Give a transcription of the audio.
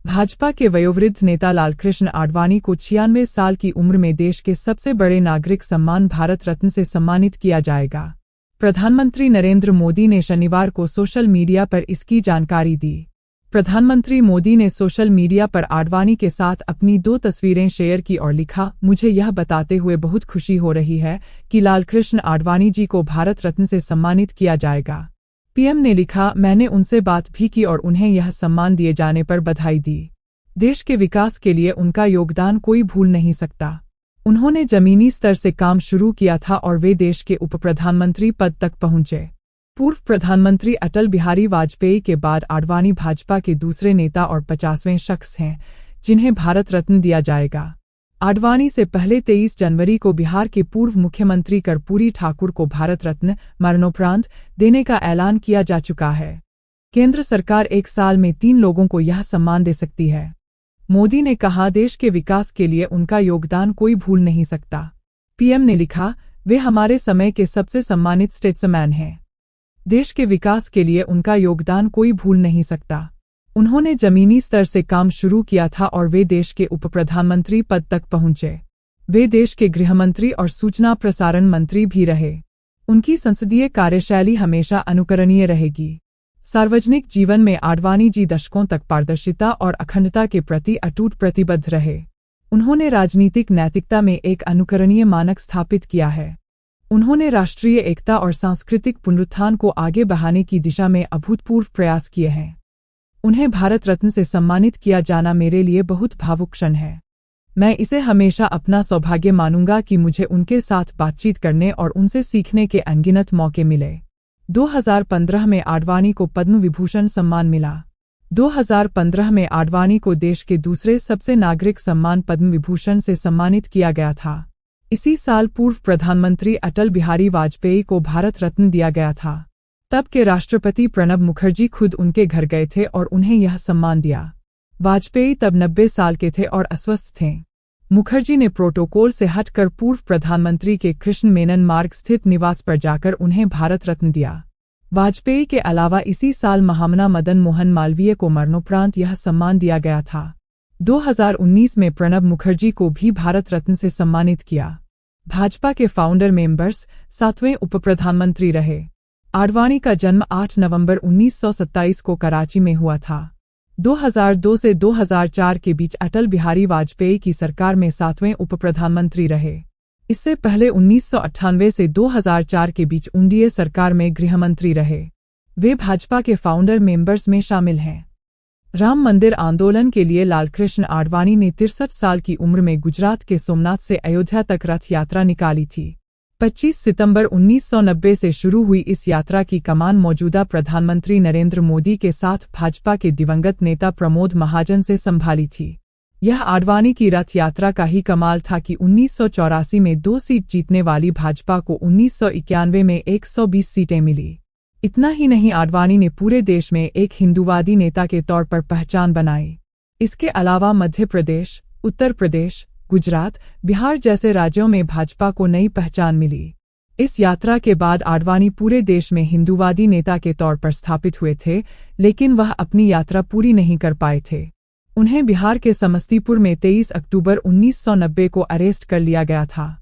भाजपा के वयोवृद्ध नेता लालकृष्ण आडवाणी को 96 साल की उम्र में देश के सबसे बड़े नागरिक सम्मान भारत रत्न से सम्मानित किया जाएगा। प्रधानमंत्री नरेंद्र मोदी ने शनिवार को सोशल मीडिया पर इसकी जानकारी दी। प्रधानमंत्री मोदी ने सोशल मीडिया पर आडवाणी के साथ अपनी 2 तस्वीरें शेयर की और लिखा, मुझे यह बताते हुए बहुत खुशी हो रही है कि लालकृष्ण आडवाणी जी को भारत रत्न से सम्मानित किया जाएगा। पीएम ने लिखा, मैंने उनसे बात भी की और उन्हें यह सम्मान दिए जाने पर बधाई दी। देश के विकास के लिए उनका योगदान कोई भूल नहीं सकता। उन्होंने जमीनी स्तर से काम शुरू किया था और वे देश के उप प्रधानमंत्री पद तक पहुंचे। पूर्व प्रधानमंत्री अटल बिहारी वाजपेयी के बाद आडवाणी भाजपा के दूसरे नेता और 50वें शख्स हैं जिन्हें भारत रत्न दिया जाएगा। आडवाणी से पहले 23 जनवरी को बिहार के पूर्व मुख्यमंत्री कर्पूरी ठाकुर को भारत रत्न मरणोपरांत देने का ऐलान किया जा चुका है। केंद्र सरकार 1 साल में 3 लोगों को यह सम्मान दे सकती है। मोदी ने कहा, देश के विकास के लिए उनका योगदान कोई भूल नहीं सकता। पीएम ने लिखा, वे हमारे समय के सबसे सम्मानित स्टेट्समैन हैं। देश के विकास के लिए उनका योगदान कोई भूल नहीं सकता। उन्होंने जमीनी स्तर से काम शुरू किया था और वे देश के उप प्रधानमंत्री पद तक पहुंचे। वे देश के गृहमंत्री और सूचना प्रसारण मंत्री भी रहे। उनकी संसदीय कार्यशैली हमेशा अनुकरणीय रहेगी। सार्वजनिक जीवन में आडवाणी जी दशकों तक पारदर्शिता और अखंडता के प्रति अटूट प्रतिबद्ध रहे। उन्होंने राजनीतिक नैतिकता में एक अनुकरणीय मानक स्थापित किया है। उन्होंने राष्ट्रीय एकता और सांस्कृतिक पुनरुत्थान को आगे बढ़ाने की दिशा में अभूतपूर्व प्रयास किए हैं। उन्हें भारत रत्न से सम्मानित किया जाना मेरे लिए बहुत भावुक क्षण है। मैं इसे हमेशा अपना सौभाग्य मानूंगा कि मुझे उनके साथ बातचीत करने और उनसे सीखने के अनगिनत मौके मिले। 2015 में आडवाणी को पद्म विभूषण सम्मान मिला। 2015 में आडवाणी को देश के दूसरे सबसे नागरिक सम्मान पद्म विभूषण से सम्मानित किया गया था। इसी साल पूर्व प्रधानमंत्री अटल बिहारी वाजपेयी को भारत रत्न दिया गया था। तब के राष्ट्रपति प्रणब मुखर्जी खुद उनके घर गए थे और उन्हें यह सम्मान दिया। वाजपेयी तब 90 साल के थे और अस्वस्थ थे। मुखर्जी ने प्रोटोकॉल से हटकर पूर्व प्रधानमंत्री के कृष्ण मेनन मार्ग स्थित निवास पर जाकर उन्हें भारत रत्न दिया। वाजपेयी के अलावा इसी साल महामना मदन मोहन मालवीय को मरणोपरांत यह सम्मान दिया गया था। 2019 में प्रणब मुखर्जी को भी भारत रत्न से सम्मानित किया। भाजपा के फाउंडर मेंबर्स 7वें उप प्रधानमंत्री रहे। आडवाणी का जन्म 8 नवंबर 1927 को कराची में हुआ था। 2002 से 2004 के बीच अटल बिहारी वाजपेयी की सरकार में 7वें उप प्रधानमंत्री रहे। इससे पहले 1998 से 2004 के बीच एनडीए सरकार में गृहमंत्री रहे। वे भाजपा के फाउंडर मेंबर्स में शामिल हैं। राम मंदिर आंदोलन के लिए लालकृष्ण आडवाणी ने 63 साल की उम्र में गुजरात के सोमनाथ से अयोध्या तक रथ यात्रा निकाली थी। 25 सितंबर 1990 से शुरू हुई इस यात्रा की कमान मौजूदा प्रधानमंत्री नरेंद्र मोदी के साथ भाजपा के दिवंगत नेता प्रमोद महाजन से संभाली थी। यह आडवाणी की रथ यात्रा का ही कमाल था कि 1984 में 2 सीट जीतने वाली भाजपा को 1991 में 120 सीटें मिली। इतना ही नहीं, आडवाणी ने पूरे देश में एक हिंदूवादी नेता के तौर पर पहचान बनाई। इसके अलावा मध्य प्रदेश, उत्तर प्रदेश, गुजरात, बिहार जैसे राज्यों में भाजपा को नई पहचान मिली। इस यात्रा के बाद आडवाणी पूरे देश में हिंदूवादी नेता के तौर पर स्थापित हुए थे, लेकिन वह अपनी यात्रा पूरी नहीं कर पाए थे। उन्हें बिहार के समस्तीपुर में 23 अक्टूबर 1990 को अरेस्ट कर लिया गया था।